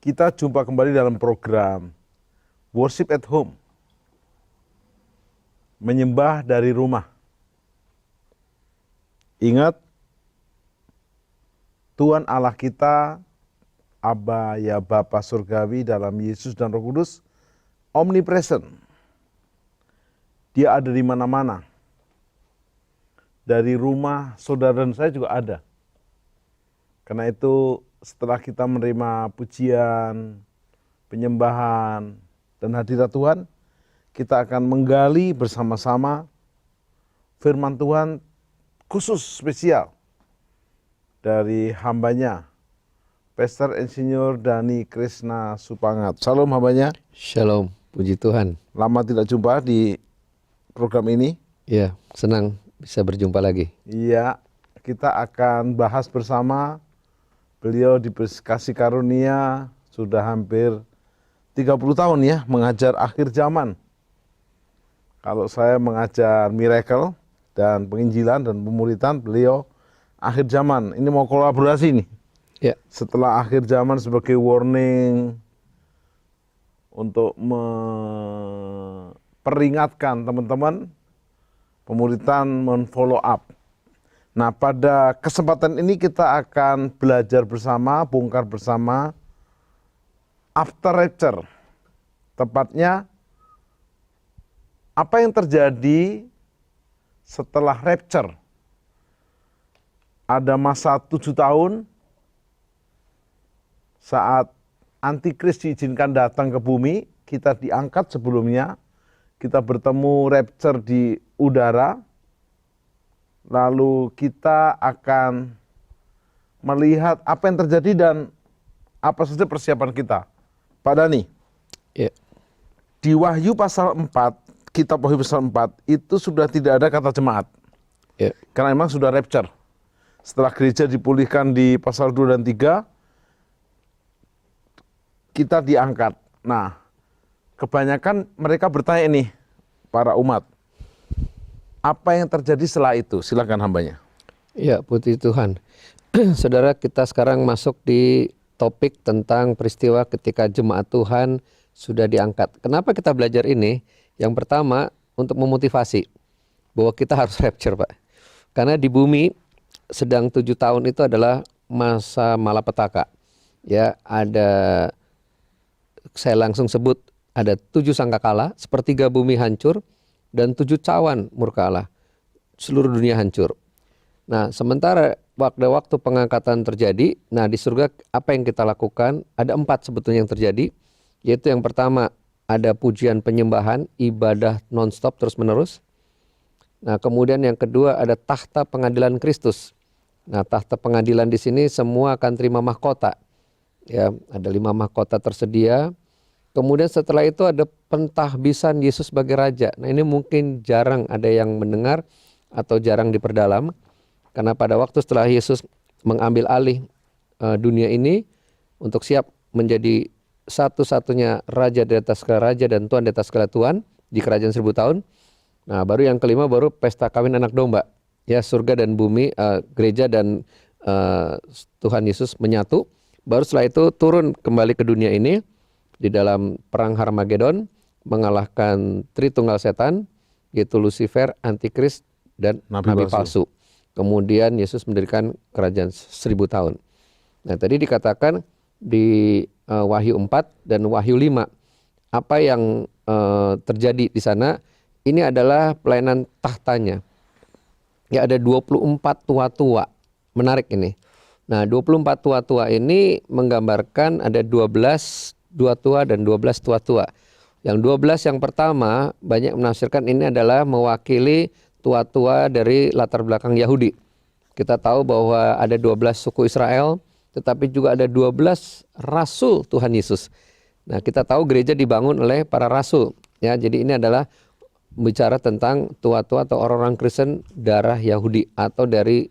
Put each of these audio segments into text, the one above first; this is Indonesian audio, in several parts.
Kita jumpa kembali dalam program Worship at Home, menyembah dari rumah. Ingat, Tuhan Allah kita, Aba ya Bapa Surgawi dalam Yesus dan Roh Kudus, omnipresent. Dia ada di mana-mana. Dari rumah saudara dan saya juga ada. Karena itu setelah kita menerima pujian, penyembahan, dan hadirat Tuhan, kita akan menggali bersama-sama firman Tuhan khusus spesial dari hambanya, Pastor Insinyur Dhani Krishna Supangat. Salam hambanya. Shalom, puji Tuhan. Lama tidak jumpa di program ini. Ya, senang bisa berjumpa lagi. Iya, kita akan bahas bersama. Beliau dikasih karunia sudah hampir 30 tahun ya mengajar akhir zaman. Kalau saya mengajar miracle dan penginjilan dan pemuritan, beliau akhir zaman. Ini mau kolaborasi nih. Ya. Setelah akhir zaman sebagai warning untuk memperingatkan teman-teman pemuritan men-follow up. Nah, pada kesempatan ini kita akan belajar bersama, bongkar bersama after rapture. Tepatnya apa yang terjadi setelah rapture. Ada masa 7 tahun saat antikris diizinkan datang ke bumi, kita diangkat sebelumnya, kita bertemu rapture di udara. Lalu kita akan melihat apa yang terjadi dan apa saja persiapan kita. Pak Dhani, Ya. di Wahyu pasal 4, kitab Wahyu pasal 4, itu sudah tidak ada kata jemaat. Ya. Karena memang sudah rapture. Setelah gereja dipulihkan di pasal 2 dan 3, kita diangkat. Nah, kebanyakan mereka bertanya nih, para umat, apa yang terjadi setelah itu? Silakan hambanya. Ya, puji Tuhan. Saudara, kita sekarang masuk di topik tentang peristiwa ketika jemaat Tuhan sudah diangkat. Kenapa kita belajar ini? Yang pertama, untuk memotivasi bahwa kita harus rapture, Pak. Karena di bumi sedang 7 tahun itu adalah masa malapetaka. Ya, ada, saya langsung sebut, ada 7 sangkakala, sepertiga bumi hancur, dan 7 cawan murka Allah. Seluruh dunia hancur. Nah, sementara waktu pengangkatan terjadi, nah di surga apa yang kita lakukan? Ada 4 sebetulnya yang terjadi. Yaitu yang pertama, ada pujian penyembahan, ibadah nonstop terus menerus. Nah, kemudian yang kedua ada tahta pengadilan Kristus. Nah, tahta pengadilan di sini semua akan terima mahkota. Ya, ada 5 mahkota tersedia. Kemudian setelah itu ada pentahbisan Yesus sebagai Raja. Nah, ini mungkin jarang ada yang mendengar atau jarang diperdalam. Karena pada waktu setelah Yesus mengambil alih dunia ini untuk siap menjadi satu-satunya Raja di atas segala Raja dan Tuhan di atas segala Tuhan di kerajaan 1000 tahun. Nah, baru yang kelima baru pesta kawin anak domba. Ya, surga dan bumi, gereja dan Tuhan Yesus menyatu. Baru setelah itu turun kembali ke dunia ini. Di dalam perang Harmagedon mengalahkan Tritunggal Setan, yaitu Lucifer, Antikris, dan Nabi palsu. Kemudian Yesus mendirikan kerajaan 1000 tahun. Nah, tadi dikatakan di Wahyu 4 dan Wahyu 5, apa yang terjadi di sana, ini adalah pelayanan tahtanya. Ya, ada 24 tua-tua, menarik ini. Nah, 24 tua-tua ini menggambarkan ada 12 dua tua dan 12 tua-tua. Yang 12 yang pertama banyak menafsirkan ini adalah mewakili tua-tua dari latar belakang Yahudi. Kita tahu bahwa ada 12 suku Israel, tetapi juga ada 12 rasul Tuhan Yesus. Nah, kita tahu gereja dibangun oleh para rasul. Ya, jadi ini adalah bicara tentang tua-tua atau orang-orang Kristen darah Yahudi atau dari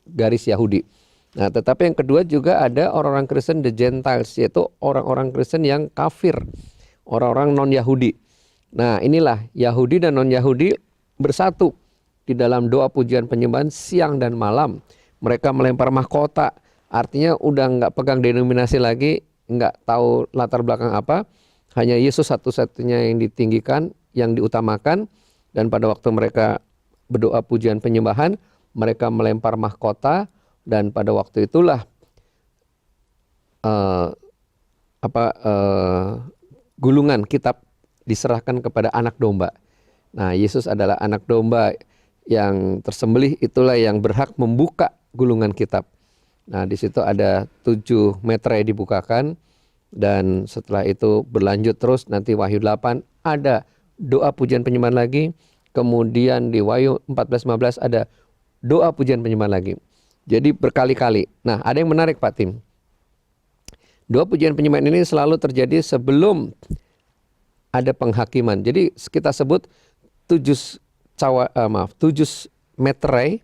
garis Yahudi. Nah, tetapi yang kedua juga ada orang-orang Kristen the Gentiles, yaitu orang-orang Kristen yang kafir, orang-orang non-Yahudi. Nah, inilah Yahudi dan non-Yahudi bersatu di dalam doa pujian penyembahan siang dan malam. Mereka melempar mahkota, artinya udah nggak pegang denominasi lagi, nggak tahu latar belakang apa, hanya Yesus satu-satunya yang ditinggikan, yang diutamakan. Dan pada waktu mereka berdoa pujian penyembahan, mereka melempar mahkota, dan pada waktu itulah gulungan kitab diserahkan kepada anak domba. Nah, Yesus adalah anak domba yang tersembelih, itulah yang berhak membuka gulungan kitab. Nah, di situ ada 7 meterai dibukakan, dan setelah itu berlanjut terus, nanti Wahyu 8 ada doa pujian penyembahan lagi, kemudian di Wahyu 14:15 ada doa pujian penyembahan lagi. Jadi berkali-kali. Nah, ada yang menarik Pak Tim. Doa pujian penyembahan ini selalu terjadi sebelum ada penghakiman. Jadi kita sebut 7 meterai,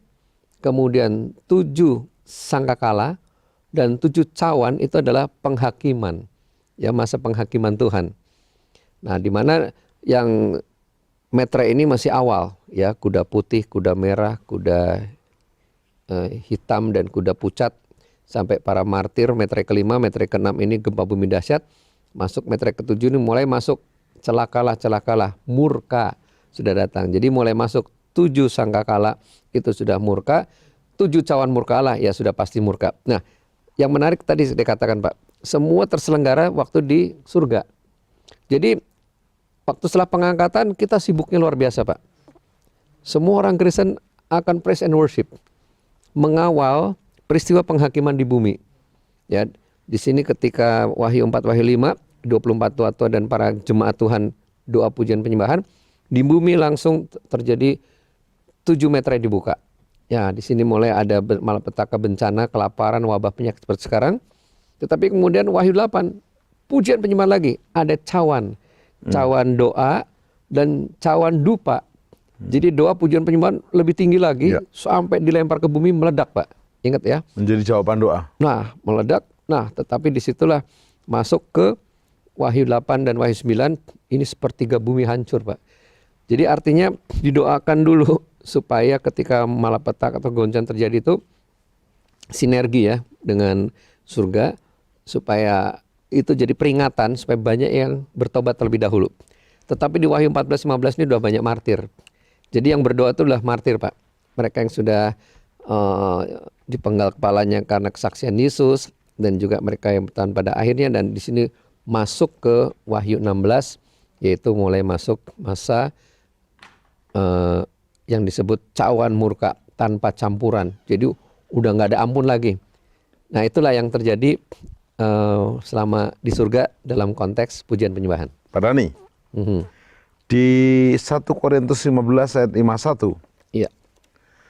kemudian 7 sangkakala, dan 7 cawan itu adalah penghakiman. Ya, masa penghakiman Tuhan. Nah, di mana yang meterai ini masih awal, ya, kuda putih, kuda merah, kuda hitam, dan kuda pucat, sampai para martir. Meterai kelima, meterai keenam ini gempa bumi dahsyat. Masuk meterai ketujuh ini mulai masuk celakalah, murka sudah datang. Jadi mulai masuk 7 sangkakala itu sudah murka, 7 cawan murkalah ya sudah pasti murka. Nah, yang menarik tadi dikatakan Pak, semua terselenggara waktu di surga. Jadi waktu setelah pengangkatan kita sibuknya luar biasa Pak. Semua orang Kristen akan praise and worship, mengawal peristiwa penghakiman di bumi. Ya, di sini ketika Wahyu 4, Wahyu 5, 24 tua-tua dan para jemaat Tuhan doa pujian penyembahan, di bumi langsung terjadi 7 meterai dibuka. Ya, di sini mulai ada malapetaka, bencana, kelaparan, wabah, penyakit seperti sekarang. Tetapi kemudian Wahyu 8, pujian penyembahan lagi, ada cawan doa dan cawan dupa. Jadi doa pujian penyembahan lebih tinggi lagi, sampai dilempar ke bumi meledak Pak. Ingat ya. Menjadi jawaban doa. Nah, meledak. Nah, tetapi disitulah masuk ke Wahyu 8 dan Wahyu 9, ini sepertiga bumi hancur Pak. Jadi artinya didoakan dulu supaya ketika malapetaka atau goncangan terjadi itu sinergi ya dengan surga, supaya itu jadi peringatan supaya banyak yang bertobat terlebih dahulu. Tetapi di Wahyu 14-15 ini udah banyak martir. Jadi yang berdoa itu adalah martir Pak. Mereka yang sudah dipenggal kepalanya karena kesaksian Yesus, dan juga mereka yang bertahan pada akhirnya. Dan di sini masuk ke Wahyu 16, yaitu mulai masuk masa yang disebut cawan murka tanpa campuran. Jadi udah nggak ada ampun lagi. Nah, itulah yang terjadi selama di surga dalam konteks pujian penyembahan. Pak Dhani, di 1 Korintus 15 ayat 51, iya.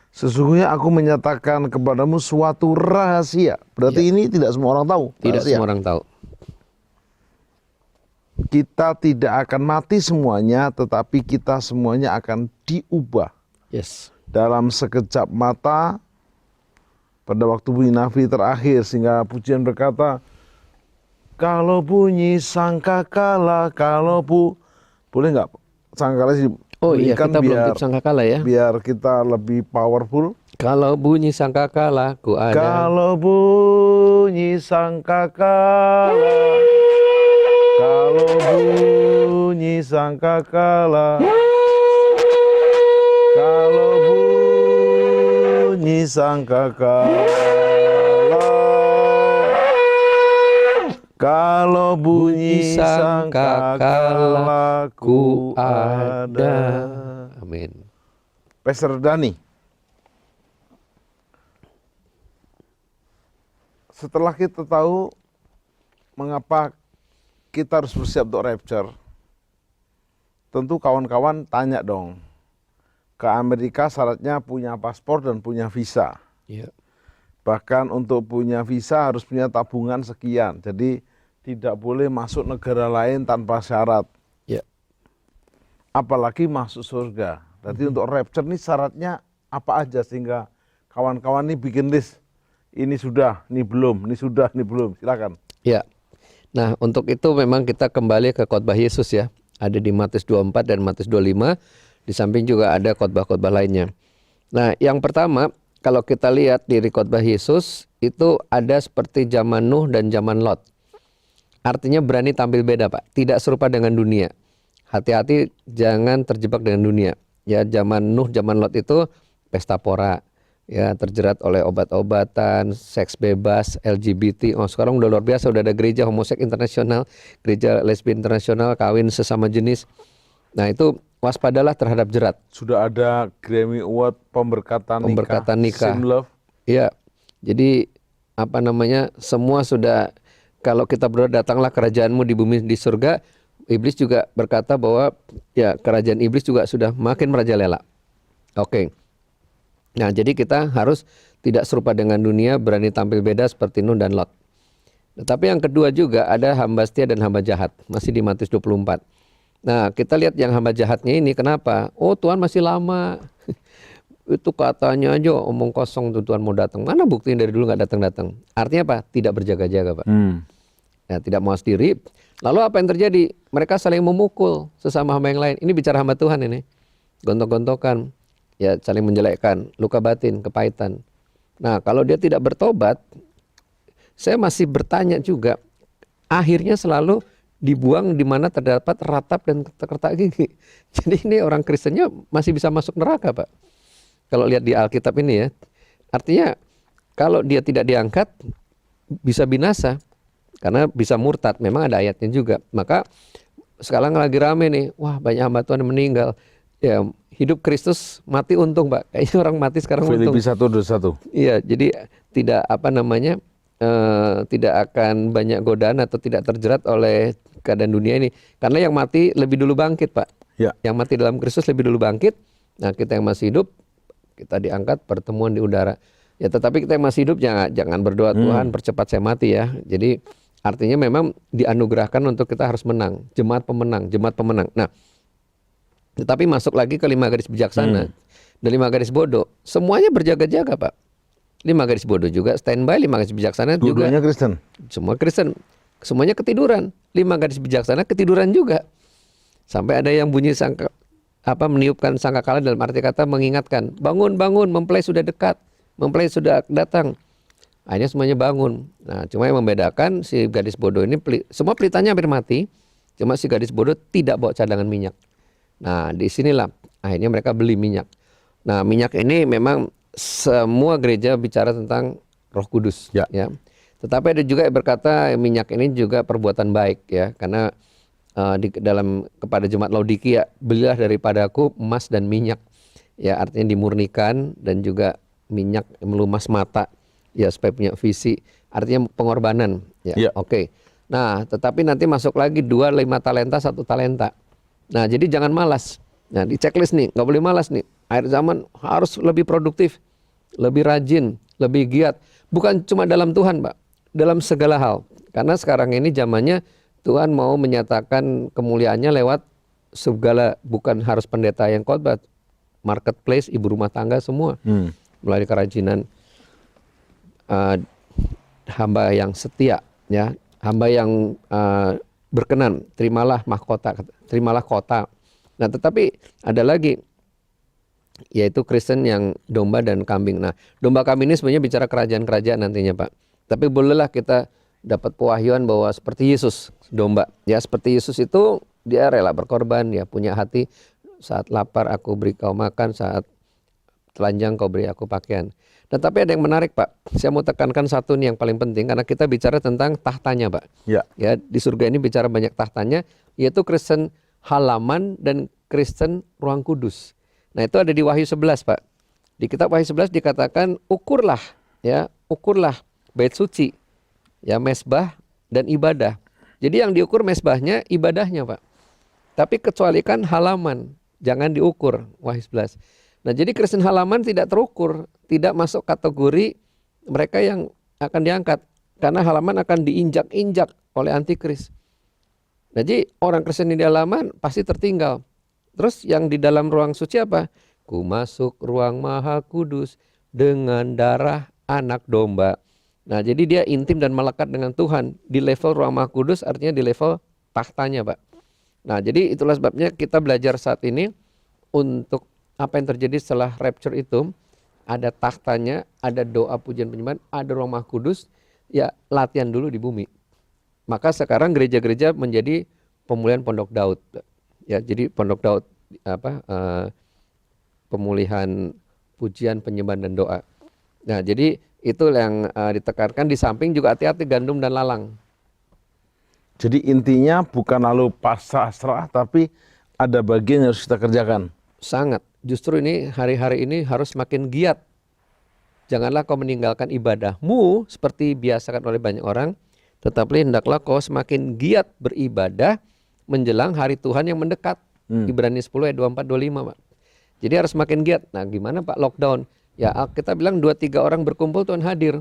Sesungguhnya aku menyatakan kepadamu suatu rahasia. Berarti ini tidak semua orang tahu. Tidak rahasia. semua orang tahu. Kita tidak akan mati semuanya, tetapi kita semuanya akan diubah. Yes. Dalam sekejap mata, pada waktu bunyi nafli terakhir, sehingga pujian berkata, kalau bunyi sangkakala, boleh nggak sangkakala sih? Oh iya, kita belum biar, tip sangkakala ya. biar kita lebih powerful. Kalau bunyi sangkakala, ku ada. Kalau bunyi sangkakala, kalau bunyi sangkakala, kalau bunyi sangkakala, kalau bunyi sangkakala ku ada. Amin. Pastor Dhani, setelah kita tahu mengapa kita harus bersiap untuk rapture, tentu kawan-kawan tanya dong, ke Amerika syaratnya punya paspor dan punya visa. Iya. Bahkan untuk punya visa harus punya tabungan sekian. Jadi tidak boleh masuk negara lain tanpa syarat. Ya. Apalagi masuk surga. Jadi untuk rapture ini syaratnya apa aja sehingga kawan-kawan ini bikin list. Ini sudah, ini belum, ini sudah, ini belum. Silakan. Ya. Nah, untuk itu memang kita kembali ke khotbah Yesus ya. Ada di Matius 24 dan Matius 25. Di samping juga ada khotbah-khotbah lainnya. Nah, yang pertama, kalau kita lihat di khotbah Yesus, itu ada seperti zaman Nuh dan zaman Lot. artinya berani tampil beda Pak, tidak serupa dengan dunia. Hati-hati jangan terjebak dengan dunia. Ya zaman Nuh, zaman Lot itu pesta pora, ya terjerat oleh obat-obatan, seks bebas, LGBT. Oh sekarang udah luar biasa, udah ada gereja homoseks internasional, gereja lesbi internasional, kawin sesama jenis. Nah itu waspadalah terhadap jerat. Sudah ada Grammy Award Pemberkatan nikah. Same Love. Iya. Jadi apa namanya? Semua sudah, kalau kita berdoa datanglah kerajaanmu di bumi di surga, iblis juga berkata bahwa ya kerajaan iblis juga sudah makin merajalela. Oke. Nah, jadi kita harus tidak serupa dengan dunia, berani tampil beda seperti Nuh dan Lot. Tetapi yang kedua juga ada hamba setia dan hamba jahat. Masih di Matius 24. Nah, kita lihat yang hamba jahatnya ini kenapa? Oh, Tuhan masih lama. Itu katanya aja omong kosong tuh Tuhan mau datang. Mana buktinya dari dulu nggak datang-datang? Artinya apa? Tidak berjaga-jaga Pak. Ya, tidak mawas diri. Lalu apa yang terjadi? Mereka saling memukul sesama hamba yang lain. Ini bicara hamba Tuhan ini. Gontok-gontokan. Ya, saling menjelekkan. Luka batin, kepahitan. Nah, kalau dia tidak bertobat, saya masih bertanya juga. Akhirnya selalu dibuang di mana terdapat ratap dan kertak gigi. Jadi ini orang Kristennya masih bisa masuk neraka Pak. Kalau lihat di Alkitab ini ya. Artinya kalau dia tidak diangkat bisa binasa. Karena bisa murtad. Memang ada ayatnya juga. Maka sekarang lagi rame nih. Wah banyak hamba Tuhan yang meninggal. Ya hidup Kristus mati untung Pak. Kayaknya orang mati sekarang untung. Filipi 1:21. Iya jadi tidak tidak akan banyak godaan atau tidak terjerat oleh keadaan dunia ini. Karena yang mati lebih dulu bangkit Pak. Ya. Yang mati dalam Kristus lebih dulu bangkit. Nah kita yang masih hidup, kita diangkat pertemuan di udara. Ya tetapi kita yang masih hidup jangan berdoa Tuhan percepat saya mati ya. Jadi artinya memang dianugerahkan untuk kita harus menang. Jemaat pemenang. Nah tetapi masuk lagi ke 5 gadis bijaksana dan 5 gadis bodoh. Semuanya berjaga-jaga Pak. 5 gadis bodoh juga standby, 5 gadis bijaksana juga. Dua-duanya Kristen. Semua Kristen. Semuanya ketiduran. 5 gadis bijaksana ketiduran juga. Sampai ada yang bunyi meniupkan sangkakala dalam arti kata mengingatkan. Bangun, mempelai sudah dekat. Mempelai sudah datang. Akhirnya semuanya bangun. Nah, cuma yang membedakan si gadis bodoh ini, semua pelitanya hampir mati. Cuma si gadis bodoh tidak bawa cadangan minyak. Nah, disinilah akhirnya mereka beli minyak. Nah, minyak ini memang semua gereja bicara tentang Roh Kudus. Ya. Tetapi ada juga yang berkata minyak ini juga perbuatan baik ya. Karena kepada jemaat Laodikia, belilah daripadaku emas dan minyak. Ya artinya dimurnikan dan juga minyak melumas mata. Ya supaya punya visi. Artinya pengorbanan. Ya. Oke. Nah tetapi nanti masuk lagi 2, 5 talenta, 1 talenta. Nah jadi jangan malas. Nah di checklist nih, nggak boleh malas nih. Akhir zaman harus lebih produktif, lebih rajin, lebih giat. Bukan cuma dalam Tuhan Pak, dalam segala hal. Karena sekarang ini zamannya Tuhan mau menyatakan kemuliaannya lewat segala, bukan harus pendeta yang khotbah. Marketplace, ibu rumah tangga semua. Melalui kerajinan hamba yang setia, ya, hamba yang berkenan, terimalah mahkota, terimalah kota. Nah tetapi ada lagi, yaitu Kristen yang domba dan kambing. Nah domba kambing ini sebenarnya bicara kerajaan-kerajaan nantinya Pak. Tapi bolehlah kita dapat pewahyuan bahwa seperti Yesus domba. Ya seperti Yesus itu dia rela berkorban, dia punya hati. Saat lapar aku beri kau makan, saat telanjang kau beri aku pakaian. Nah tapi ada yang menarik Pak. Saya mau tekankan satu nih yang paling penting. Karena kita bicara tentang tahtanya Pak. Ya di surga ini bicara banyak tahtanya. Yaitu Kristen halaman dan Kristen ruang kudus. Nah itu ada di Wahyu 11 Pak. Di kitab Wahyu 11 dikatakan ukurlah bait suci, ya mesbah dan ibadah. Jadi yang diukur mesbahnya, ibadahnya Pak. Tapi kecualikan halaman, jangan diukur Wahyu 11. Nah jadi Kristen halaman tidak terukur, tidak masuk kategori mereka yang akan diangkat. Karena halaman akan diinjak-injak oleh antikris. Nah, jadi orang Kristen di halaman pasti tertinggal. Terus yang di dalam ruang suci apa? Ku masuk ruang maha kudus dengan darah anak domba. Nah jadi dia intim dan melekat dengan Tuhan. Di level ruang maha kudus artinya di level tahtanya Pak. Nah jadi itulah sebabnya kita belajar saat ini untuk apa yang terjadi setelah rapture itu. Ada tahtanya, ada doa pujian penyembahan, ada ruang maha kudus. Ya latihan dulu di bumi. Maka sekarang gereja-gereja menjadi pemulihan Pondok Daud. Ya, jadi Pondok Daud pemulihan pujian, penyembahan dan doa. Nah, jadi itu yang ditekankan, di samping juga hati-hati gandum dan lalang. Jadi intinya bukan lalu pasrah, tapi ada bagian yang harus kita kerjakan. Sangat. Justru ini hari-hari ini harus makin giat. Janganlah kau meninggalkan ibadahmu seperti biasakan oleh banyak orang, tetapi hendaklah kau semakin giat beribadah menjelang hari Tuhan yang mendekat. Ibrani 10 ayat 24 25, Pak. Jadi harus makin giat. Nah, gimana Pak lockdown? Ya, kita bilang 2-3 orang berkumpul Tuhan hadir.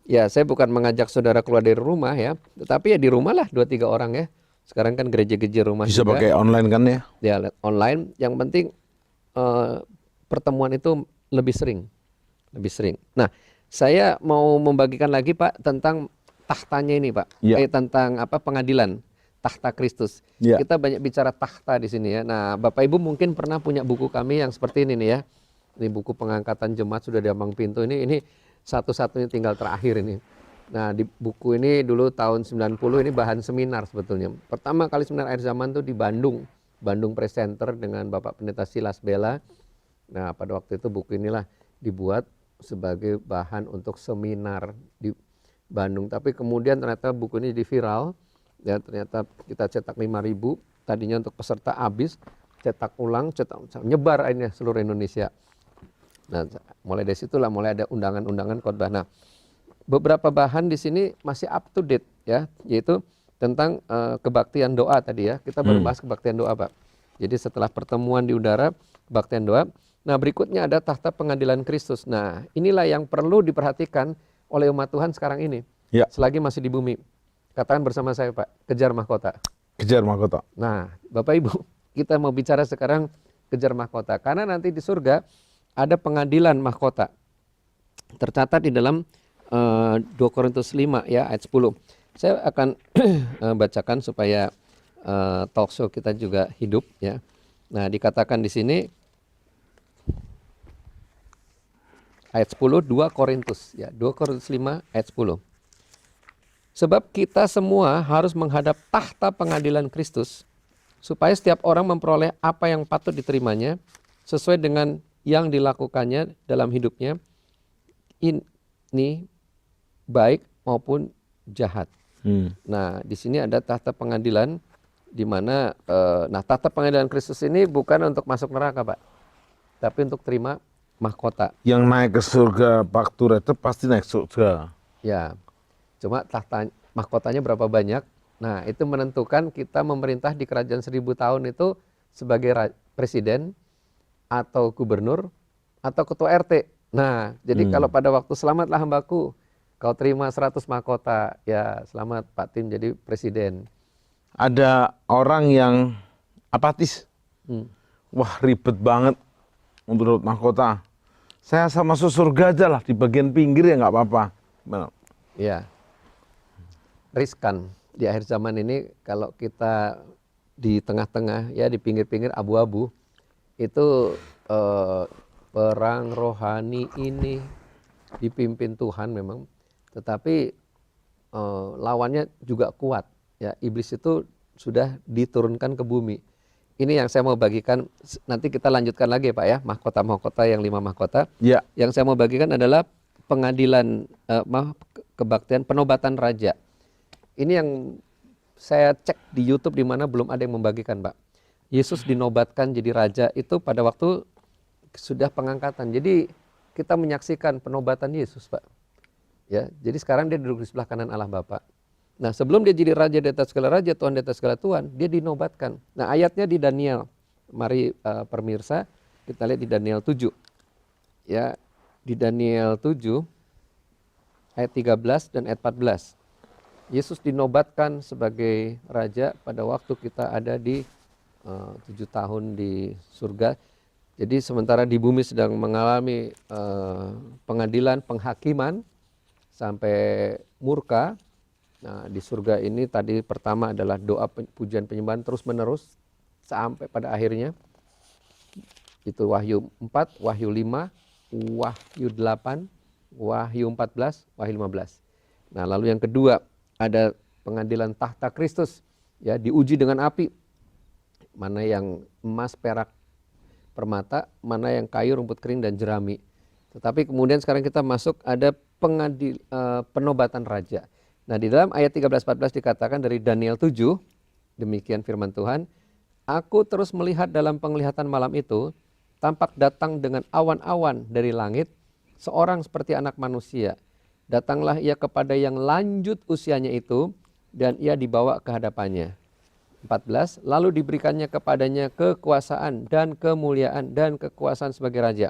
Ya, saya bukan mengajak saudara keluar dari rumah ya, tetapi ya di rumah lah 2-3 orang ya. Sekarang kan gereja-gereja rumah Bisa juga. pakai online kan ya? Ya, online. Yang penting pertemuan itu lebih sering. Lebih sering. Nah, saya mau membagikan lagi Pak tentang tahtanya ini Pak. Ya. Tentang pengadilan tahta Kristus. Ya. Kita banyak bicara tahta di sini ya. Nah, Bapak Ibu mungkin pernah punya buku kami yang seperti ini nih ya. Ini buku pengangkatan jemaat sudah di ambang pintu ini satu-satunya tinggal terakhir ini. Nah, di buku ini dulu tahun 90 ini bahan seminar sebetulnya. Pertama kali seminar akhir zaman tuh di Bandung Press Center dengan Bapak Pendeta Silas Bella. Nah, pada waktu itu buku inilah dibuat sebagai bahan untuk seminar di Bandung. Tapi kemudian ternyata buku ini di viral. Ya, ternyata kita cetak 5.000, tadinya untuk peserta habis, cetak ulang, nyebar akhirnya seluruh Indonesia. Nah, mulai dari situlah mulai ada undangan-undangan khotbah. Nah, beberapa bahan di sini masih up to date ya, yaitu tentang kebaktian doa tadi ya. Kita baru bahas kebaktian doa, Pak. Jadi setelah pertemuan di udara, kebaktian doa. Nah, berikutnya ada tahta pengadilan Kristus. Nah, inilah yang perlu diperhatikan oleh umat Tuhan sekarang ini. Ya. Selagi masih di bumi. Katakan bersama saya Pak, kejar mahkota. Kejar mahkota. Nah, Bapak Ibu, kita mau bicara sekarang kejar mahkota. Karena nanti di surga ada pengadilan mahkota. Tercatat di dalam 2 Korintus 5 ya ayat 10. Saya akan bacakan supaya talk show kita juga hidup ya. Nah, dikatakan di sini ayat 10 2 Korintus ya, 2 Korintus 5 ayat 10. Sebab kita semua harus menghadap tahta pengadilan Kristus, supaya setiap orang memperoleh apa yang patut diterimanya, sesuai dengan yang dilakukannya dalam hidupnya, ini baik maupun jahat. Nah, di sini ada tahta pengadilan, di mana, tahta pengadilan Kristus ini bukan untuk masuk neraka Pak, tapi untuk terima mahkota. Yang naik ke surga waktu itu pasti naik surga. Ya. Cuma tahta mahkotanya berapa banyak. Nah, itu menentukan kita memerintah di kerajaan 1000 tahun itu sebagai presiden atau gubernur atau ketua RT. Nah, jadi kalau pada waktu selamatlah hambaku, kau terima 100 mahkota, ya selamat Pak Tim jadi presiden. Ada orang yang apatis. Wah, ribet banget untuk dapat mahkota. Saya sama masuk surga aja lah, di bagian pinggir ya nggak apa-apa. Ya. Riskan di akhir zaman ini kalau kita di tengah-tengah ya di pinggir-pinggir abu-abu itu perang rohani ini dipimpin Tuhan memang, tetapi lawannya juga kuat ya. Iblis itu sudah diturunkan ke bumi. Ini yang saya mau bagikan, nanti kita lanjutkan lagi Pak ya, mahkota-mahkota yang 5 mahkota. Ya. Yang saya mau bagikan adalah pengadilan kebaktian penobatan raja. Ini yang saya cek di YouTube di mana belum ada yang membagikan, Pak. Yesus dinobatkan jadi raja itu pada waktu sudah pengangkatan. Jadi kita menyaksikan penobatan Yesus, Pak. Ya, jadi sekarang dia duduk di sebelah kanan Allah Bapa. Nah, sebelum dia jadi raja di atas segala raja, Tuhan di atas segala Tuhan, dia dinobatkan. Nah, ayatnya di Daniel. Mari pemirsa, kita lihat di Daniel 7. Ya, di Daniel 7 ayat 13 dan ayat 14. Yesus dinobatkan sebagai raja pada waktu kita ada di 7 tahun di surga. Jadi sementara di bumi sedang mengalami pengadilan, penghakiman sampai murka. Nah, di surga ini tadi pertama adalah doa pujian penyembahan terus menerus sampai pada akhirnya. Itu Wahyu 4, Wahyu 5, Wahyu 8, Wahyu 14, Wahyu 15. Nah, lalu yang kedua ada pengadilan tahta Kristus, ya, diuji dengan api. Mana yang emas, perak, permata, mana yang kayu, rumput kering dan jerami. Tetapi kemudian sekarang kita masuk ada penobatan raja. Nah, di dalam ayat 13-14 dikatakan dari Daniel 7, demikian firman Tuhan, aku terus melihat dalam penglihatan malam itu, tampak datang dengan awan-awan dari langit, seorang seperti anak manusia. Datanglah ia kepada yang lanjut usianya itu, dan ia dibawa ke hadapannya. 14, lalu diberikannya kepadanya kekuasaan dan kemuliaan dan kekuasaan sebagai raja.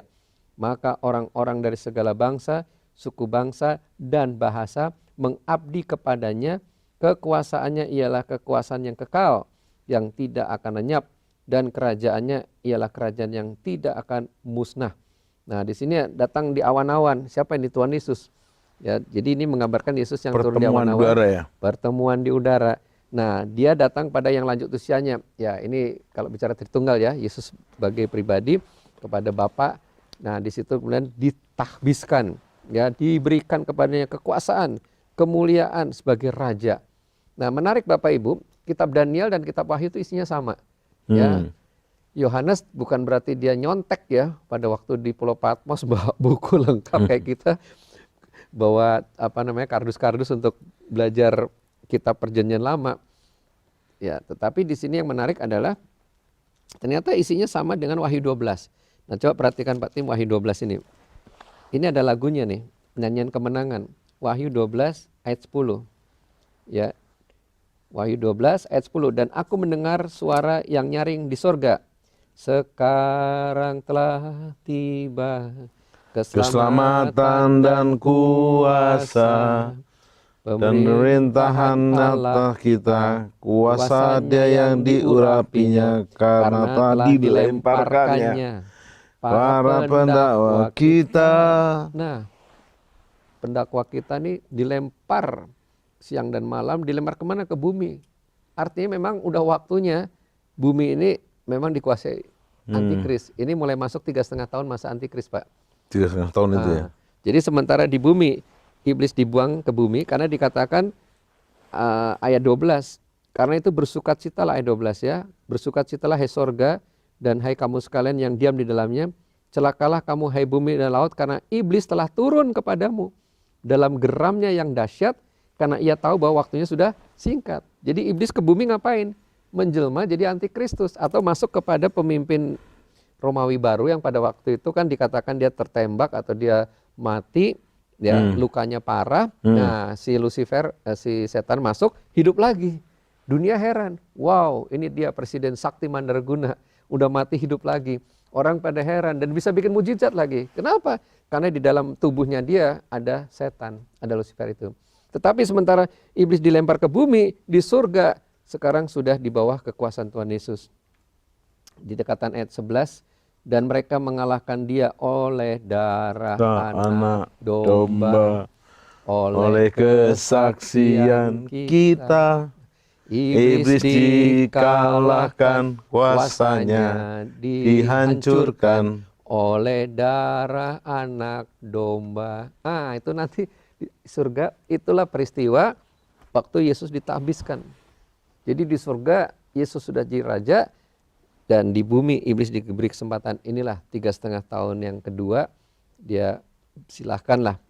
Maka orang-orang dari segala bangsa, suku bangsa, dan bahasa mengabdi kepadanya. Kekuasaannya ialah kekuasaan yang kekal, yang tidak akan lenyap, dan kerajaannya ialah kerajaan yang tidak akan musnah. Nah, di sini datang di awan-awan. Siapa ini? Tuhan Yesus. Ya, jadi ini menggambarkan Yesus yang turun di Pertemuan awan-awan. udara ya. Pertemuan di udara. Nah, dia datang pada yang lanjut usianya. Ya, ini kalau bicara Tritunggal ya, Yesus sebagai pribadi kepada Bapa. Nah, di situ kemudian ditahbiskan, ya, diberikan kepadanya kekuasaan, kemuliaan sebagai raja. Nah, menarik Bapak Ibu, kitab Daniel dan kitab Wahyu itu isinya sama. Ya, Yohanes bukan berarti dia nyontek ya pada waktu di Pulau Patmos bawa buku lengkap kayak kita, bawa kardus-kardus untuk belajar kitab Perjanjian Lama. Ya, tetapi di sini yang menarik adalah ternyata isinya sama dengan Wahyu 12. Nah, coba perhatikan Pak Tim Wahyu 12 ini. Ini ada lagunya nih, nyanyian kemenangan. Wahyu 12 ayat 10. Ya. Wahyu 12 ayat 10, dan aku mendengar suara yang nyaring di sorga. Sekarang telah tiba Keselamatan dan kuasa dan pemerintahan Allah kita, kuasa Dia yang diurapinya karena telah dilemparkannya para pendakwa kita. Nah, pendakwa kita nih dilempar siang dan malam, dilempar kemana? Ke bumi. Artinya memang udah waktunya bumi ini memang dikuasai antikris. Ini mulai masuk 3,5 tahun masa antikris, Pak. 3,5 tahun itu ya. Jadi sementara di bumi, iblis dibuang ke bumi karena dikatakan ayat 12. Karena itu bersukacitalah ayat 12 ya. Bersukacitalah hai sorga dan hai kamu sekalian yang diam di dalamnya. Celakalah kamu hai bumi dan laut karena iblis telah turun kepadamu dalam geramnya yang dahsyat, karena ia tahu bahwa waktunya sudah singkat. Jadi iblis ke bumi ngapain? Menjelma jadi antikristus atau masuk kepada pemimpin Romawi baru yang pada waktu itu kan dikatakan dia tertembak atau dia mati, ya, lukanya parah. Nah, si Lucifer, si setan masuk, hidup lagi. Dunia heran. Wow, ini dia presiden sakti mandraguna, udah mati hidup lagi. Orang pada heran dan bisa bikin mujizat lagi. Kenapa? Karena di dalam tubuhnya dia ada setan, ada Lucifer itu. Tetapi sementara iblis dilempar ke bumi, di surga sekarang sudah di bawah kekuasaan Tuhan Yesus. Di dekatan ayat 11, dan mereka mengalahkan dia oleh darah anak domba, oleh kesaksian kita. Iblis dikalahkan, kuasanya dihancurkan oleh darah anak domba. Nah, itu nanti di surga, itulah peristiwa waktu Yesus ditahbiskan. Jadi di surga Yesus sudah jadi raja, dan di bumi iblis diberi kesempatan. Inilah 3,5 tahun yang kedua, dia silahkanlah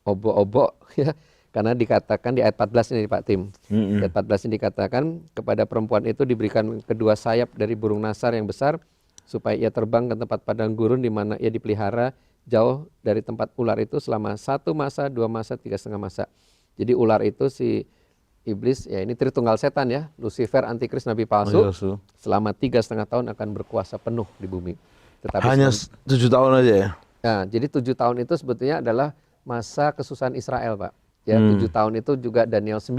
obok-obok ya. Karena dikatakan di ayat 14 ini Pak Tim. Ayat 14 ini dikatakan kepada perempuan itu diberikan kedua sayap dari burung nasar yang besar, supaya ia terbang ke tempat padang gurun di mana ia dipelihara jauh dari tempat ular itu selama 1 masa, 2 masa, 3,5 masa. Jadi ular itu si iblis, ya ini Tritunggal setan ya, Lucifer, antikris, nabi palsu, selama 3,5 tahun akan berkuasa penuh di bumi. Tetapi hanya 7 tahun aja ya? Nah, jadi 7 tahun itu sebetulnya adalah masa kesusahan Israel, Pak. Ya, 7 tahun itu juga Daniel 9,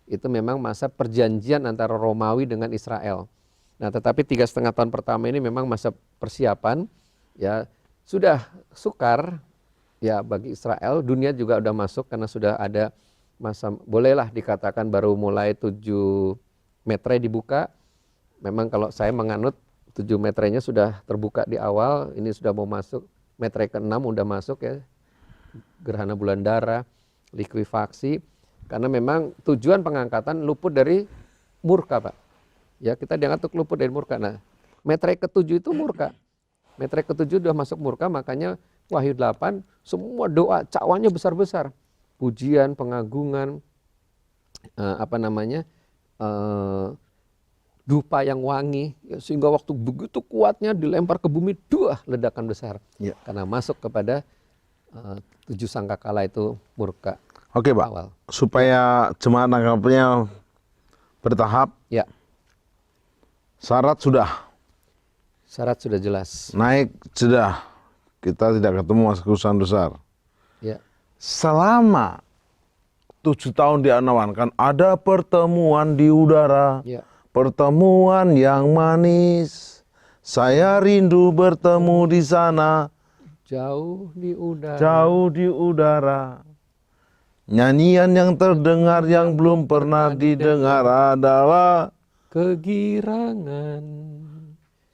itu memang masa perjanjian antara Romawi dengan Israel. Nah, tetapi 3,5 tahun pertama ini memang masa persiapan, ya sudah sukar ya bagi Israel. Dunia juga udah masuk karena sudah ada masa, bolehlah dikatakan baru mulai 7 metre dibuka. Memang kalau saya menganut 7 metrenya sudah terbuka di awal, ini sudah mau masuk metre ke-6 udah masuk ya, gerhana bulan darah, likuifaksi. Karena memang tujuan pengangkatan luput dari murka, Pak. Ya, kita diangkat untuk luput dari murka. Nah, metre ke-7 itu murka. Metre ke-7 udah masuk murka, makanya Wahyu 8 semua doa cakwannya besar-besar. Pujian, pengagungan, dupa yang wangi, ya, sehingga waktu begitu kuatnya dilempar ke bumi, ledakan besar. Ya. Karena masuk kepada 7 sangkakala itu murka. Oke Pak, Awal. supaya jemaat nangkapnya bertahap, Ya, syarat sudah, syarat sudah jelas. naik sudah, kita tidak ketemu masa kesusahan besar. Ya, Selama 7 tahun dianawankan, ada pertemuan di udara, ya. pertemuan yang manis. Saya rindu bertemu di sana, Jauh di udara. jauh di udara. Nyanyian yang terdengar yang belum pernah didengar adalah Kegirangan.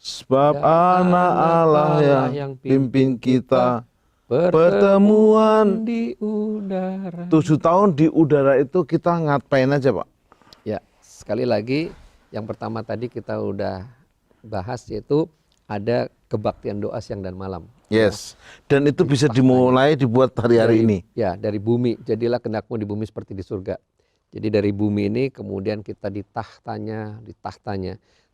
sebab Dan anak Allah yang pimpin kita. Pertemuan di udara. 7 tahun di udara itu kita ngapain aja Pak? Ya, sekali lagi yang pertama tadi kita udah bahas, yaitu ada kebaktian doa siang dan malam. Yes, dan itu bisa dimulai dibuat hari-hari ini. Ya, dari bumi. Jadilah kehendakmu di bumi seperti di surga. Jadi dari bumi ini kemudian kita di tahtanya.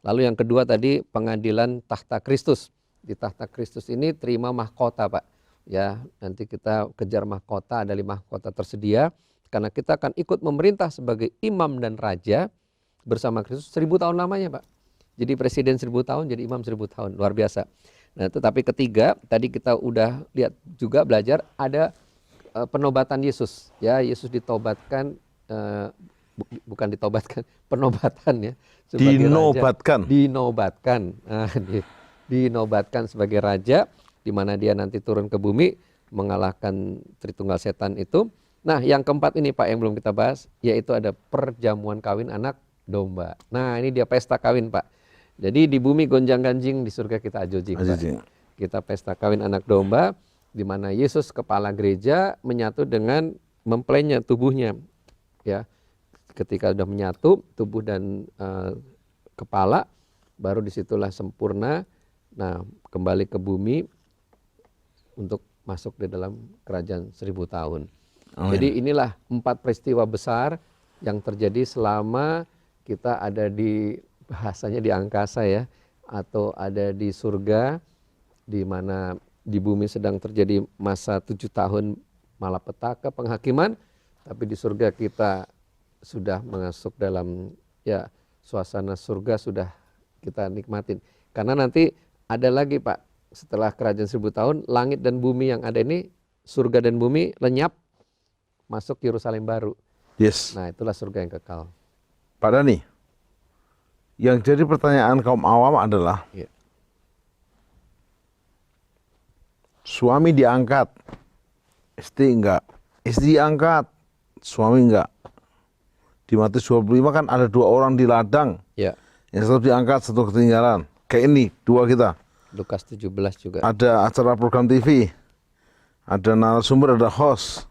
Lalu yang kedua tadi pengadilan tahta Kristus. Di tahta Kristus ini terima mahkota, Pak. Ya, nanti kita kejar mahkota, ada 5 mahkota tersedia. Karena kita akan ikut memerintah sebagai imam dan raja bersama Kristus 1000 tahun lamanya, Pak. Jadi presiden 1000 tahun, jadi imam 1000 tahun. Luar biasa. Nah, tetapi ketiga, tadi kita udah lihat juga belajar ada penobatan Yesus. Ya, Yesus ditobatkan, bukan ditobatkan, penobatan ya. Sebagai Dinobatkan. Raja. Dinobatkan. Nah, dinobatkan sebagai raja, di mana dia nanti turun ke bumi mengalahkan Tritunggal Setan itu. Nah, yang keempat ini Pak yang belum kita bahas, yaitu ada perjamuan kawin anak domba. Nah, ini dia pesta kawin Pak. Jadi di bumi gonjang-ganjing, di surga kita ajojing. Kita pesta kawin anak domba, di mana Yesus kepala gereja menyatu dengan mempelainya, tubuhnya. Ya, ketika sudah menyatu tubuh dan kepala, baru disitulah sempurna. Nah, kembali ke bumi untuk masuk di dalam kerajaan 1000 tahun. Amin. Jadi inilah 4 peristiwa besar yang terjadi selama kita ada di, bahasanya di angkasa ya, atau ada di surga, di mana di bumi sedang terjadi masa 7 tahun malapetaka penghakiman, tapi di surga kita sudah masuk dalam ya suasana surga, sudah kita nikmatin. Karena nanti ada lagi Pak, setelah kerajaan 1000 tahun, langit dan bumi yang ada ini, surga dan bumi lenyap, masuk Yerusalem baru. Yes. Nah, itulah surga yang kekal. Pak Dhani, yang jadi pertanyaan kaum awam adalah, Ya. Suami diangkat, istri enggak. Istri diangkat, suami enggak. Di Matius 25 kan ada 2 orang di ladang. Ya. Yang satu diangkat, satu ketinggalan. Kayak ini, 2 kita. Lukas 17 juga. Ada acara program TV. Ada narasumber, ada host.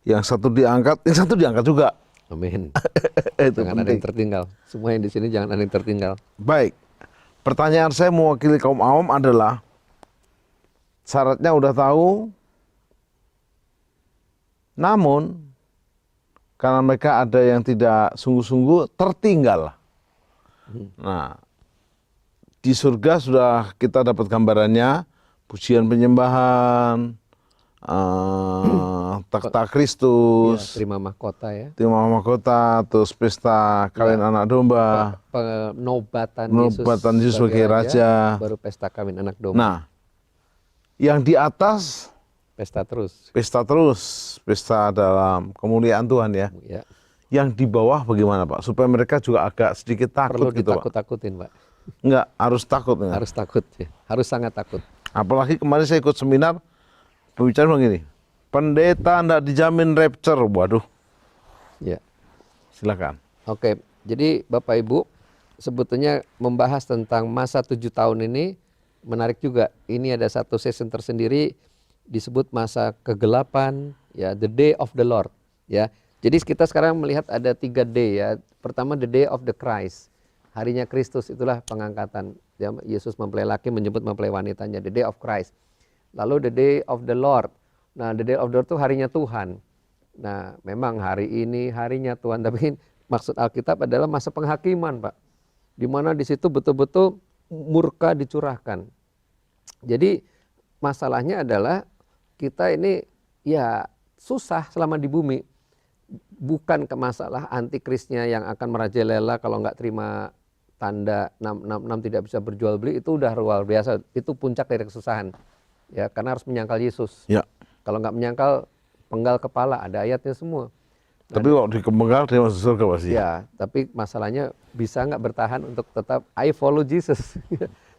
Yang satu diangkat, yang satu diangkat juga. Amin. Itu Jangan ada yang tertinggal. Semua yang di sini jangan ada yang tertinggal. Baik. Pertanyaan saya mewakili kaum awam adalah, syaratnya udah tahu, namun karena mereka ada yang tidak sungguh-sungguh, tertinggal. Nah, di surga sudah kita dapat gambarannya, pujian penyembahan, takhta Ya, Kristus, terima mahkota ya. terima mahkota, terus pesta kawin anak domba, Penobatan Yesus sebagai raja. baru pesta kawin anak domba. Nah, yang di atas Pesta terus. pesta dalam kemuliaan Tuhan ya. Ya. Yang di bawah bagaimana Pak? Supaya mereka juga agak sedikit Perlu takut gitu Pak. ditakut-takutin Pak. Enggak, harus takut. Enggak? Harus takut ya. Harus sangat takut. Apalagi kemarin saya ikut seminar, pembicaraan begini, pendeta enggak dijamin rapture. Waduh, Ya. silakan. Oke, jadi Bapak Ibu sebetulnya membahas tentang masa 7 tahun ini menarik juga. Ini ada satu session tersendiri disebut masa kegelapan, ya, the day of the Lord, ya. Jadi kita sekarang melihat ada 3 day ya. Pertama the day of the Christ. Harinya Kristus, itulah pengangkatan. Ya, Yesus mempelai laki menyebut mempelai wanitanya, the day of Christ. Lalu the day of the Lord. Nah, the day of the Lord itu harinya Tuhan. Nah, memang hari ini harinya Tuhan, tapi maksud Alkitab adalah masa penghakiman, Pak. Di mana di situ betul-betul murka dicurahkan. Jadi masalahnya adalah kita ini ya susah selama di bumi. Bukan ke masalah antikrisnya yang akan merajalela kalau nggak terima tanda 666 tidak bisa berjual beli, itu udah luar biasa. Itu puncak dari kesusahan. Ya, karena harus menyangkal Yesus. Ya. Kalau nggak menyangkal, penggal kepala, ada ayatnya semua. Tapi waktu dikempenggal dia masuk surga pasti. Ya, tapi masalahnya bisa nggak bertahan untuk tetap I follow Jesus.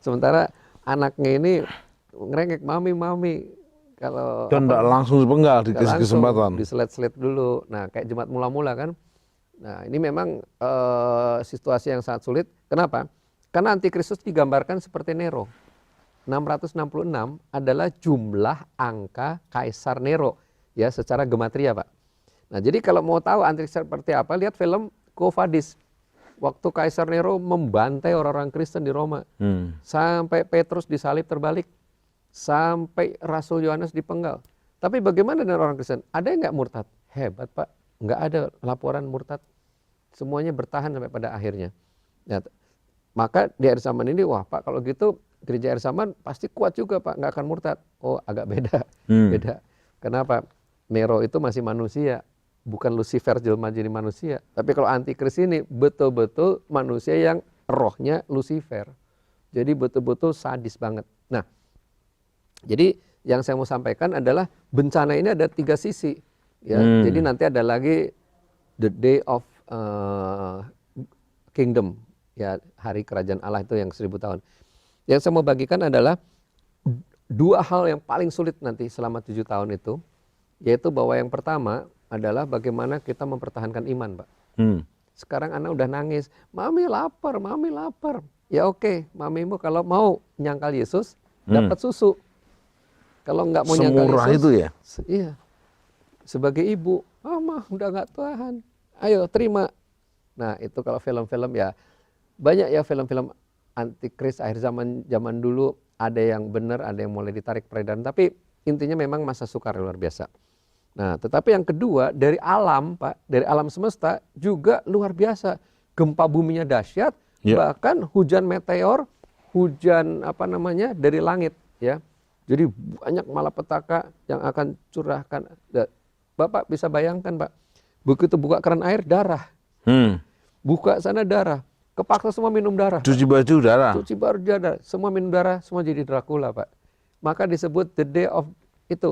Sementara anaknya ini ngerengek mami. Kalau Dan tidak langsung dipenggal, dikasih kesempatan. Diselet-selet dulu. Nah, kayak jemaat mula-mula kan. Nah, ini memang situasi yang sangat sulit. Kenapa? Karena antikristus digambarkan seperti Nero. 666 adalah jumlah angka Kaisar Nero ya secara gematria, Pak. Nah, jadi kalau mau tahu antikristus seperti apa, lihat film Quo Vadis. Waktu Kaisar Nero membantai orang-orang Kristen di Roma. Sampai Petrus disalib terbalik. Sampai Rasul Yohanes dipenggal. Tapi bagaimana dengan orang Kristen? Ada yang nggak murtad? Hebat, Pak. Nggak ada laporan murtad. Semuanya bertahan sampai pada akhirnya. Ya, maka di akhir zaman ini, wah Pak, kalau gitu gereja akhir zaman pasti kuat juga, Pak. Nggak akan murtad. Oh, agak beda. Beda. Kenapa? Nero itu masih manusia. Bukan Lucifer jelma jadi manusia. Tapi kalau antikris ini betul-betul manusia yang rohnya Lucifer. Jadi betul-betul sadis banget. Nah, jadi yang saya mau sampaikan adalah bencana ini ada 3 sisi. Ya, jadi nanti ada lagi the day of kingdom, ya hari kerajaan Allah itu yang 1000 tahun. Yang saya mau bagikan adalah 2 hal yang paling sulit nanti selama 7 tahun itu, yaitu bahwa yang pertama adalah bagaimana kita mempertahankan iman, Pak. Sekarang anak udah nangis, mami lapar. Ya oke, mamimu kalau mau nyangkal Yesus dapat susu. Kalau nggak mau nyangkal Yesus, semurah itu ya? Iya. Sebagai ibu, mama udah nggak tahan, ayo terima. Nah itu kalau film-film ya banyak ya film-film antikris akhir zaman dulu, ada yang benar, ada yang mulai ditarik peredaran. Tapi intinya memang masa sukar luar biasa. Nah tetapi yang kedua dari alam, Pak, dari alam semesta juga luar biasa. Gempa buminya dahsyat, bahkan hujan meteor, hujan dari langit, ya. Jadi banyak malapetaka yang akan curahkan. Bapak bisa bayangkan, Pak, begitu buka keran air darah, buka sana darah, kepaksa semua minum darah. Cuci baju darah. Cuci baju darah, semua minum darah, semua jadi Dracula, Pak. Maka disebut the day of itu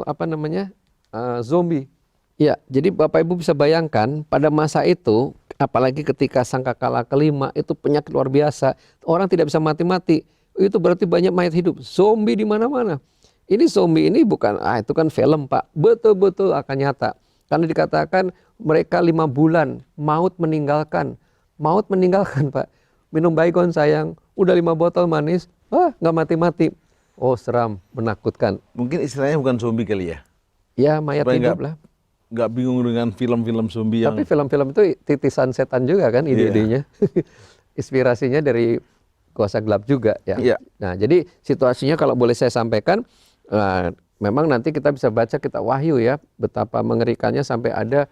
zombie. Ya, jadi Bapak Ibu bisa bayangkan pada masa itu, apalagi ketika sangkakala kelima itu penyakit luar biasa, orang tidak bisa mati-mati. Itu berarti banyak mayat hidup, zombie di mana-mana. Ini zombie ini bukan, itu kan film, Pak. Betul-betul akan nyata. Karena dikatakan mereka 5 bulan maut meninggalkan, Pak. Minum baygon sayang, udah 5 botol manis, nggak mati-mati. Oh seram, menakutkan. Mungkin istilahnya bukan zombie kali ya? Ya mayat hidup lah. Nggak bingung dengan film-film zombie yang... Tapi film-film itu titisan setan juga kan ide-idenya. Inspirasinya dari kuasa gelap juga ya. Nah jadi situasinya kalau boleh saya sampaikan, memang nanti kita bisa baca kitab Wahyu ya, betapa mengerikannya sampai ada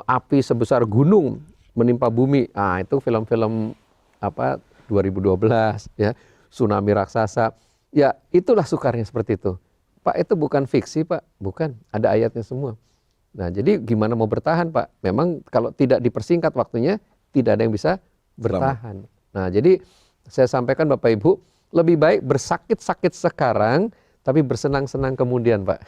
api sebesar gunung menimpa bumi. Itu film-film 2012 ya, tsunami raksasa. Ya, itulah sukarnya seperti itu. Pak, itu bukan fiksi, Pak. Bukan, ada ayatnya semua. Nah, jadi gimana mau bertahan, Pak? Memang kalau tidak dipersingkat waktunya, tidak ada yang bisa bertahan. Nah, jadi saya sampaikan Bapak Ibu, lebih baik bersakit-sakit sekarang, tapi bersenang-senang kemudian, Pak.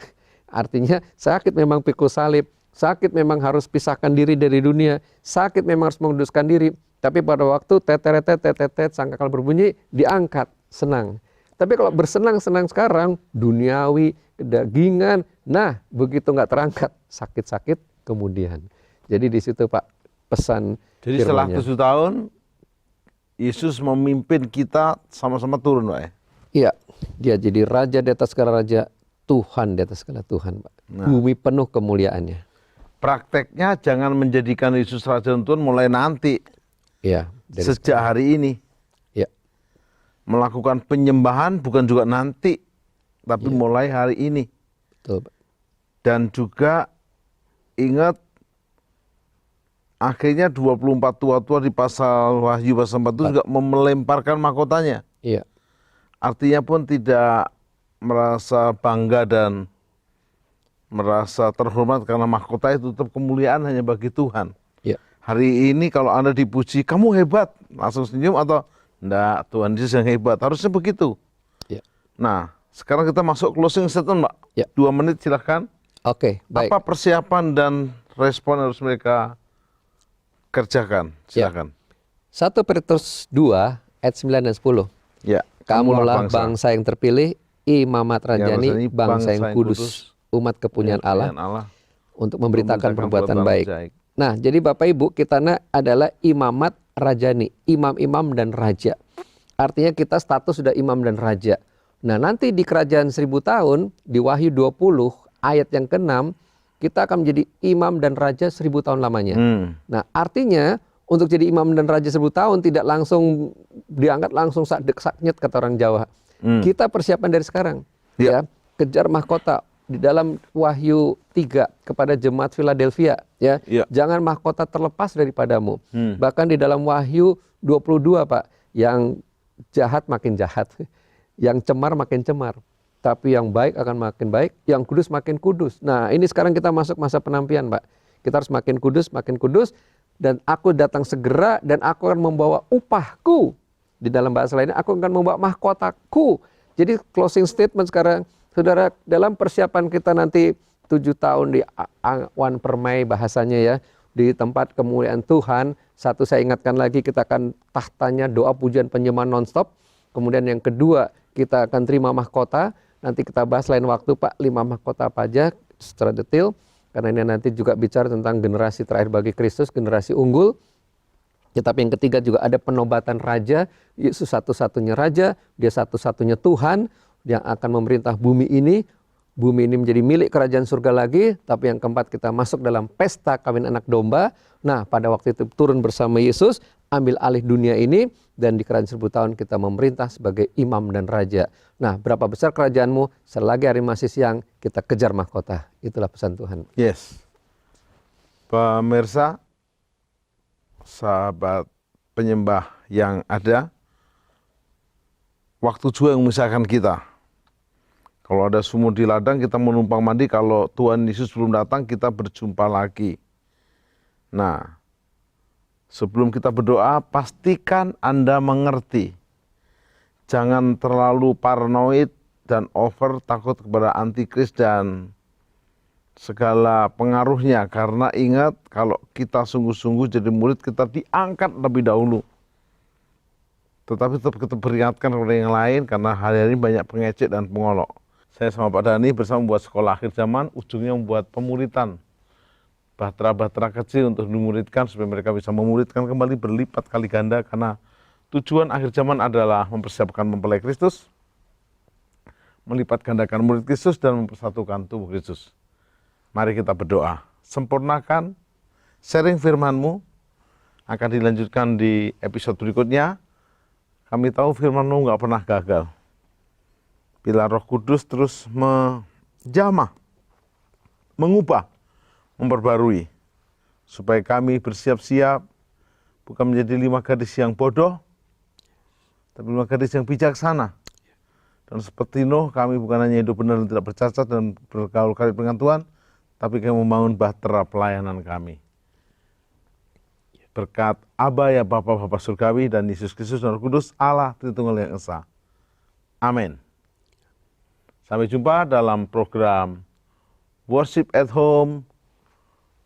Artinya sakit memang pikul salib, sakit memang harus pisahkan diri dari dunia, sakit memang harus menguduskan diri, tapi pada waktu tetetet sangkakala berbunyi, diangkat, senang. Tapi kalau bersenang-senang sekarang, duniawi, kedagingan, nah begitu nggak terangkat, sakit-sakit kemudian. Jadi di situ Pak pesan Jadi setelah 7 tahun, Yesus memimpin kita sama-sama turun, Pak ya? Iya, dia jadi raja di atas segala raja, Tuhan di atas segala Tuhan, Pak. Bumi penuh kemuliaannya. prakteknya jangan menjadikan Yesus Raja dan Tuhan mulai nanti, Iya, dari sejak hari ini. ya, Melakukan penyembahan bukan juga nanti, tapi mulai hari ini. betul, Pak. Dan juga ingat, akhirnya 24 tua-tua di pasal Wahyu pasal 4 itu juga melemparkan mahkotanya. Iya, Artinya pun tidak merasa bangga dan merasa terhormat karena mahkota itu tetap kemuliaan hanya bagi Tuhan. iya, Hari ini kalau Anda dipuji, kamu hebat, langsung senyum atau enggak, Tuhan Yesus yang hebat. Harusnya begitu. iya. Nah, sekarang kita masuk closing statement, Pak. Ya. 2 menit silahkan. Oke, baik. Apa persiapan dan respon harus mereka kerjakan? Silakan. 1 Petrus 2 ayat 9 dan 10. Ya. Kamulah bangsa yang terpilih, imamat rajani, rajani, bangsa yang kudus, umat kepunyaan Allah, untuk memberitakan perbuatan baik. Nah, jadi Bapak Ibu, kita adalah imamat rajani, imam-imam dan raja. Artinya kita status sudah imam dan raja. Nah, nanti di kerajaan 1000 tahun, di Wahyu 20 ayat yang ke-6, kita akan menjadi imam dan raja 1000 tahun lamanya. Nah, artinya untuk jadi imam dan raja 1000 tahun tidak langsung diangkat langsung saknyet kata orang Jawa. Kita persiapan dari sekarang. Ya, kejar mahkota di dalam Wahyu 3 kepada jemaat Philadelphia, ya. Jangan mahkota terlepas daripadamu. Bahkan di dalam Wahyu 22, Pak, yang jahat makin jahat, yang cemar makin cemar, tapi yang baik akan makin baik, yang kudus makin kudus. Nah, ini sekarang kita masuk masa penampian, Pak. Kita harus makin kudus, dan aku datang segera dan aku akan membawa upahku. Di dalam bahasa lainnya, aku akan membawa mahkotaku. Jadi closing statement sekarang, saudara, dalam persiapan kita nanti 7 tahun di awan permai bahasanya ya, di tempat kemuliaan Tuhan. Satu, saya ingatkan lagi, kita akan tahtanya doa pujian penyembahan nonstop. Kemudian yang kedua, kita akan terima mahkota. Nanti kita bahas lain waktu, Pak, 5 mahkota apa aja secara detail. Karena ini nanti juga bicara tentang generasi terakhir bagi Kristus, generasi unggul. Tetapi yang ketiga juga ada penobatan raja. Yesus satu-satunya raja, dia satu-satunya Tuhan yang akan memerintah bumi ini. Bumi ini menjadi milik kerajaan surga lagi. Tapi yang keempat, kita masuk dalam pesta kawin anak domba. Nah, pada waktu itu turun bersama Yesus, ambil alih dunia ini, dan di kerajaan 1000 tahun kita memerintah sebagai imam dan raja. Nah, berapa besar kerajaanmu? Selagi hari masih siang, kita kejar mahkota. Itulah pesan Tuhan. Yes. Pemirsa, sahabat penyembah yang ada, waktu juga yang memisahkan kita. Kalau ada sumur di ladang, kita menumpang mandi. Kalau Tuhan Yesus belum datang, kita berjumpa lagi. Nah, sebelum kita berdoa, pastikan Anda mengerti. Jangan terlalu paranoid dan over takut kepada antikris dan segala pengaruhnya. Karena ingat, kalau kita sungguh-sungguh jadi murid, kita diangkat lebih dahulu. Tetapi tetap kita peringatkan kepada yang lain, karena hari-hari ini banyak pengecek dan pengolok. Saya sama Pak Dhani bersama membuat sekolah akhir zaman, ujungnya membuat pemuritan. Bahtera-bahtera kecil untuk dimuridkan, supaya mereka bisa memuridkan kembali berlipat kali ganda, karena tujuan akhir zaman adalah mempersiapkan mempelai Kristus, melipat gandakan murid Kristus, dan mempersatukan tubuh Kristus. Mari kita berdoa. Sempurnakan sharing firman-Mu, akan dilanjutkan di episode berikutnya. Kami tahu firman-Mu nggak pernah gagal. Bila Roh Kudus terus menjamah, mengubah, memperbarui, supaya kami bersiap-siap, bukan menjadi 5 gadis yang bodoh, tapi 5 gadis yang bijaksana. Dan seperti Nuh, kami bukan hanya hidup benar dan tidak bercacat dan bergaul karib dengan Tuhan, tapi kami membangun bahtera pelayanan kami. Berkat Aba ya Bapa Surgawi dan Yesus Kristus dan Roh Kudus, Allah Tritunggal yang Esa. Amin. Sampai jumpa dalam program Worship at Home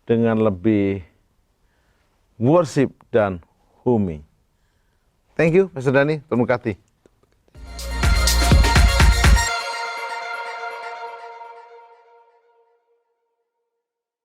dengan lebih worship dan homey. Thank you, Pastor Dhani. Terima kasih.